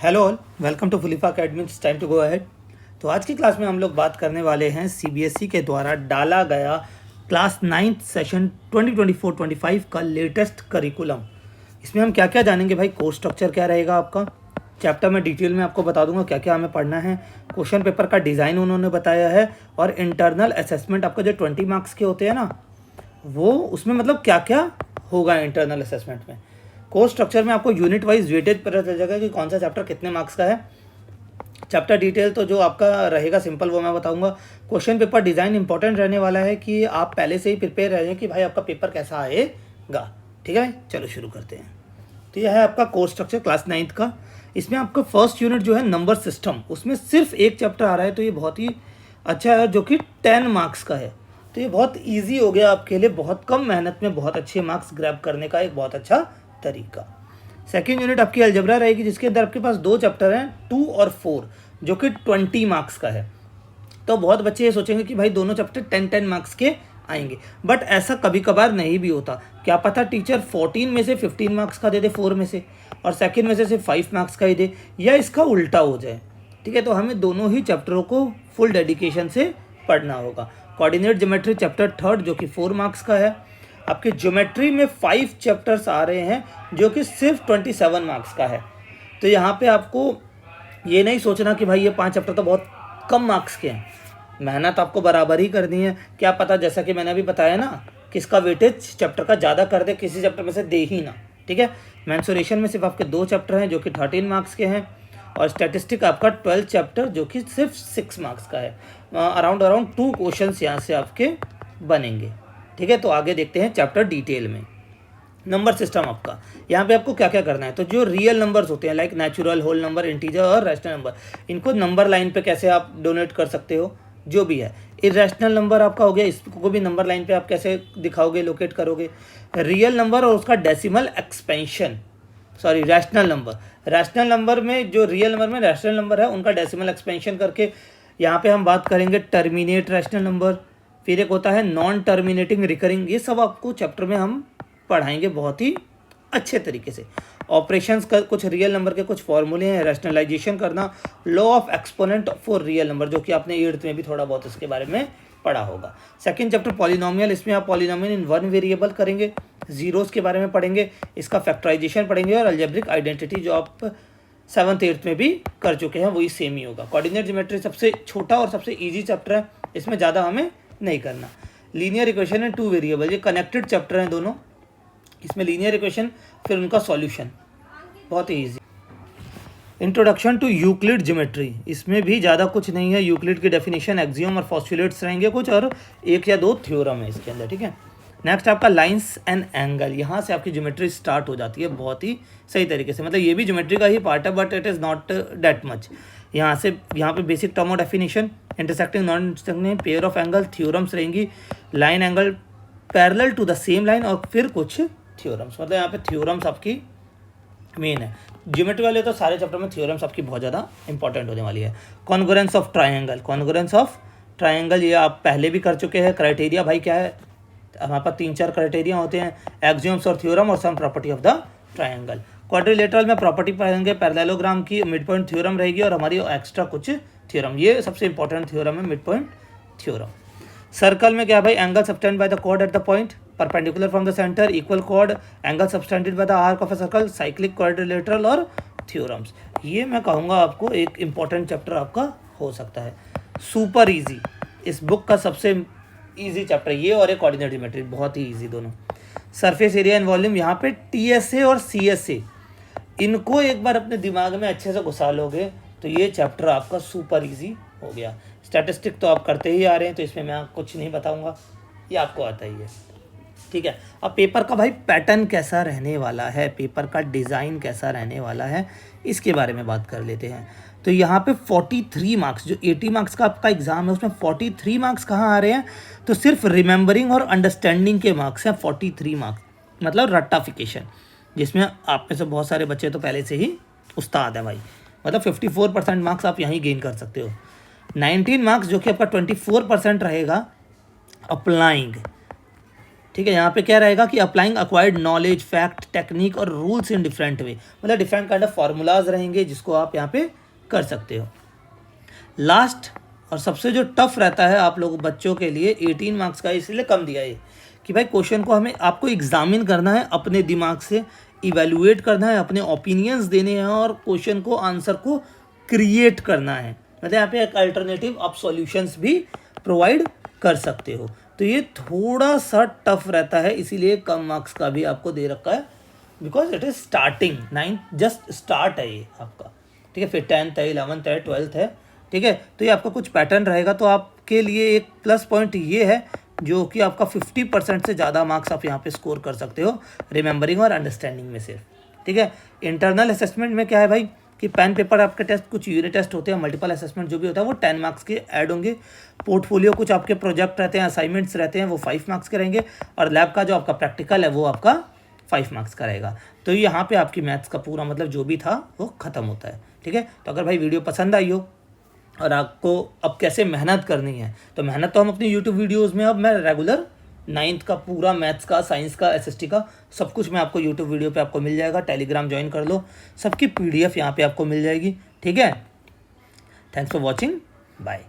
Hello all, welcome to Fulifa academy. It's time to go ahead. तो आज की class में हम लोग बात करने वाले हैं सीबीएसई के द्वारा डाला गया क्लास 9th सेशन 2024-25 का लेटेस्ट करिकुलम। इसमें हम क्या क्या जानेंगे भाई। कोर्स स्ट्रक्चर क्या रहेगा आपका, चैप्टर में डिटेल में आपको बता दूंगा क्या क्या हमें पढ़ना है। क्वेश्चन पेपर का डिज़ाइन उन्होंने बताया है और इंटरनल असेसमेंट आपका जो 20 मार्क्स के होते हैं ना, वो उसमें मतलब क्या क्या होगा इंटरनल असेसमेंट में। कोर्स स्ट्रक्चर में आपको यूनिट वाइज वेटेज पता चल जाएगा कि कौन सा चैप्टर कितने मार्क्स का है। चैप्टर डिटेल तो जो आपका रहेगा सिंपल वो मैं बताऊंगा। क्वेश्चन पेपर डिज़ाइन इंपॉर्टेंट रहने वाला है कि आप पहले से ही प्रिपेयर रहें कि भाई आपका पेपर कैसा आएगा। ठीक है, चलो शुरू करते हैं। तो यह है आपका कोर्स स्ट्रक्चर क्लास 9th का। इसमें आपका फर्स्ट यूनिट जो है नंबर सिस्टम, उसमें सिर्फ एक चैप्टर आ रहा है, तो ये बहुत ही अच्छा है, जो कि 10 मार्क्स का है। तो ये बहुत ईजी हो गया आपके लिए, बहुत कम मेहनत में बहुत अच्छे मार्क्स ग्रैब करने का एक बहुत अच्छा तरीका। सेकेंड यूनिट आपकी अलजेब्रा रहेगी, जिसके अंदर आपके पास दो चैप्टर हैं 2 और 4, जो कि 20 मार्क्स का है। तो बहुत बच्चे ये सोचेंगे कि भाई दोनों चैप्टर 10-10 मार्क्स के आएंगे, बट ऐसा कभी कभार नहीं भी होता। क्या पता टीचर 14 में से 15 मार्क्स का दे दे 4 में से, और सेकंड में से सिर्फ 5 मार्क्स का ही दे, या इसका उल्टा हो जाए। ठीक है, तो हमें दोनों ही चैप्टरों को फुल डेडिकेशन से पढ़ना होगा। कोऑर्डिनेट ज्योमेट्री चैप्टर 3 जो कि 4 मार्क्स का है। आपके ज्योमेट्री में 5 चैप्टर्स आ रहे हैं, जो कि सिर्फ 27 मार्क्स का है। तो यहाँ पे आपको ये नहीं सोचना कि भाई ये 5 चैप्टर तो बहुत कम मार्क्स के हैं। मेहनत आपको बराबर ही करनी है। क्या पता, जैसा कि मैंने अभी बताया ना, किसका वेटेज चैप्टर का ज़्यादा कर दे, किसी चैप्टर में से दे ही ना। ठीक है, मेंसुरेशन में सिर्फ आपके 2 चैप्टर हैं, जो कि 13 मार्क्स के हैं, और स्टैटिस्टिक आपका 12 चैप्टर, जो कि सिर्फ 6 मार्क्स का है। अराउंड 2 क्वेश्चन यहाँ से आपके बनेंगे। ठीक है, तो आगे देखते हैं चैप्टर डिटेल में। नंबर सिस्टम आपका, यहाँ पे आपको क्या क्या करना है। तो जो रियल नंबर्स होते हैं, like natural, whole number, integer और रैशनल नंबर, इनको नंबर लाइन पे कैसे आप डोनेट कर सकते हो, जो भी है। इरेशनल नंबर आपका हो गया, इसको भी नंबर लाइन पे आप कैसे दिखाओगे, लोकेट करोगे। रियल नंबर और उसका decimal expansion, sorry rational number में, जो रियल नंबर में रैशनल नंबर है, उनका डेसिमल एक्सपेंशन करके यहाँ पे हम बात करेंगे टर्मिनेट रैशनल नंबर। फिर एक होता है नॉन टर्मिनेटिंग रिकरिंग। ये सब आपको चैप्टर में हम पढ़ाएंगे बहुत ही अच्छे तरीके से। ऑपरेशंस का कुछ रियल नंबर के कुछ फॉर्मूले हैं, रैशनलाइजेशन करना, law of exponent for real number, जो कि आपने 8th में भी थोड़ा बहुत इसके बारे में पढ़ा होगा। सेकंड चैप्टर पॉलिनोमियल, इसमें आप पॉलिनोमियल इन 1 वेरिएबल करेंगे, जीरोस के बारे में पढ़ेंगे, इसका फैक्टराइजेशन पढ़ेंगे, और अलजेब्रिक आइडेंटिटी जो आप 7th 8th में भी कर चुके हैं वही सेम ही होगा। कोऑर्डिनेट ज्योमेट्री सबसे छोटा और सबसे ईजी चैप्टर है, इसमें ज़्यादा हमें नहीं करना। लीनियर इक्वेशन एंड 2 वेरिएबल, ये कनेक्टेड चैप्टर हैं दोनों, इसमें लीनियर इक्वेशन फिर उनका सॉल्यूशन, बहुत ही easy. Introduction to Euclid geometry, इसमें भी ज़्यादा कुछ नहीं है। यूक्लिड की डेफिनेशन, एक्सियम और पोस्टुलेट्स रहेंगे कुछ, और 1 या 2 थ्योरम है इसके अंदर। ठीक है, नेक्स्ट आपका लाइंस एंड एंगल, यहाँ से आपकी ज्योमेट्री स्टार्ट हो जाती है बहुत ही सही तरीके से। मतलब ये भी ज्योमेट्री का ही पार्ट है, but it is not that much. यहाँ पे बेसिक टर्म और definition, intersecting non intersecting, pair of angle, theorems रहेंगी, line angle parallel to the same line, और फिर कुछ थ्योरम्स। मतलब यहाँ पे थ्योरम्स आपकी मेन है। ज्योमेट्री वाले तो सारे चैप्टर में थ्योरम्स आपकी बहुत ज़्यादा इंपॉर्टेंट होने वाली है। कॉन्ग्रुएंस ऑफ ट्राइंगल, ये आप पहले भी कर चुके हैं। क्राइटेरिया भाई क्या है, हमारे पास 3-4 क्राइटेरिया होते हैं, एक्सियम्स और थ्योरम और some property of the triangle. Quadrilateral में प्रॉपर्टी पढ़ेंगे, पैरेललोग्राम की मिड पॉइंट थ्योरम रहेगी, और हमारी एक्स्ट्रा कुछ थ्योरम, ये सबसे इंपॉर्टेंट थ्योरम है मिड पॉइंट थ्योरम। सर्कल में क्या है भाई, angle subtended by the chord at the point, perpendicular from the centre, equal chord, angle subtended by the arc of a circle, cyclic quadrilateral और theorems. ये मैं कहूँगा आपको एक इंपॉर्टेंट चैप्टर आपका हो सकता है। सुपर इजी, इस बुक का सबसे इजी चैप्टर ये, और एक कोऑर्डिनेट ज्योमेट्री, बहुत ही इजी दोनों। सरफेस एरिया एंड वॉल्यूम, यहाँ पे टीएसए और सीएसए, इनको एक बार अपने दिमाग में अच्छे से घुसा लोगे तो ये चैप्टर आपका सुपर इजी हो गया। स्टैटिस्टिक तो आप करते ही आ रहे हैं, तो इसमें मैं कुछ नहीं बताऊंगा, ये आपको आता ही है। ठीक है, अब पेपर का भाई पैटर्न कैसा रहने वाला है, पेपर का डिज़ाइन कैसा रहने वाला है, इसके बारे में बात कर लेते हैं। तो यहाँ पे 43 मार्क्स, जो 80 मार्क्स का आपका एग्जाम है, उसमें 43 मार्क्स कहाँ आ रहे हैं, तो सिर्फ रिमेंबरिंग और अंडरस्टैंडिंग के मार्क्स हैं 43 मार्क्स, मतलब रट्टाफिकेशन, जिसमें आप में से बहुत सारे बच्चे तो पहले से ही उस्ताद हैं भाई। मतलब 54% मार्क्स आप यहीं गेन कर सकते हो। 19 मार्क्स जो कि आपका 24% रहेगा अप्लाइंग, ठीक है, यहाँ पे क्या रहेगा कि applying acquired knowledge, fact, technique और रूल्स इन डिफरेंट वे, मतलब डिफरेंट काइंड ऑफ फार्मूलाज रहेंगे जिसको आप यहाँ पे कर सकते हो। लास्ट और सबसे जो टफ रहता है आप लोग बच्चों के लिए, 18 मार्क्स का, इसलिए कम दिया है कि भाई क्वेश्चन को हमें आपको एग्जामिन करना है, अपने दिमाग से इवेलुएट करना है, अपने ओपिनियंस देने हैं और क्वेश्चन को, आंसर को क्रिएट करना है। मतलब यहाँ पे एक अल्टरनेटिव आप सॉल्यूशंस भी प्रोवाइड कर सकते हो। तो ये थोड़ा सा टफ रहता है, इसीलिए कम मार्क्स का भी आपको दे रखा है, because it is starting, 9th just start है ये आपका। ठीक है, फिर 10th है, 11th है, 12th है। ठीक है, तो ये आपका कुछ पैटर्न रहेगा। तो आपके लिए एक प्लस पॉइंट ये है जो कि आपका 50% से ज़्यादा मार्क्स आप यहाँ पे स्कोर कर सकते हो रिमेंबरिंग और अंडरस्टैंडिंग में सिर्फ। ठीक है, इंटरनल असेसमेंट में क्या है भाई कि पेन पेपर आपके टेस्ट, कुछ यूनिट टेस्ट होते हैं, मल्टीपल असेसमेंट जो भी होता है वो 10 मार्क्स के ऐड होंगे। पोर्टफोलियो कुछ आपके प्रोजेक्ट रहते हैं, असाइनमेंट्स रहते हैं, वो 5 मार्क्स के रहेंगे। और लैब का जो आपका प्रैक्टिकल है वो आपका 5 मार्क्स का रहेगा। तो यहाँ पे आपकी मैथ्स का पूरा मतलब जो भी था वो ख़त्म होता है। ठीक है, तो अगर भाई वीडियो पसंद आई हो और आपको अब कैसे मेहनत करनी है, तो मेहनत तो हम अपनी यूट्यूब वीडियोस में, अब मैं रेगुलर 9th का पूरा मैथ्स का, साइंस का, एसएसटी का सब कुछ मैं आपको यूट्यूब वीडियो पे आपको मिल जाएगा। टेलीग्राम ज्वाइन कर लो, सबकी पीडीएफ यहाँ पे आपको मिल जाएगी। ठीक है, थैंक्स फॉर वॉचिंग, बाय।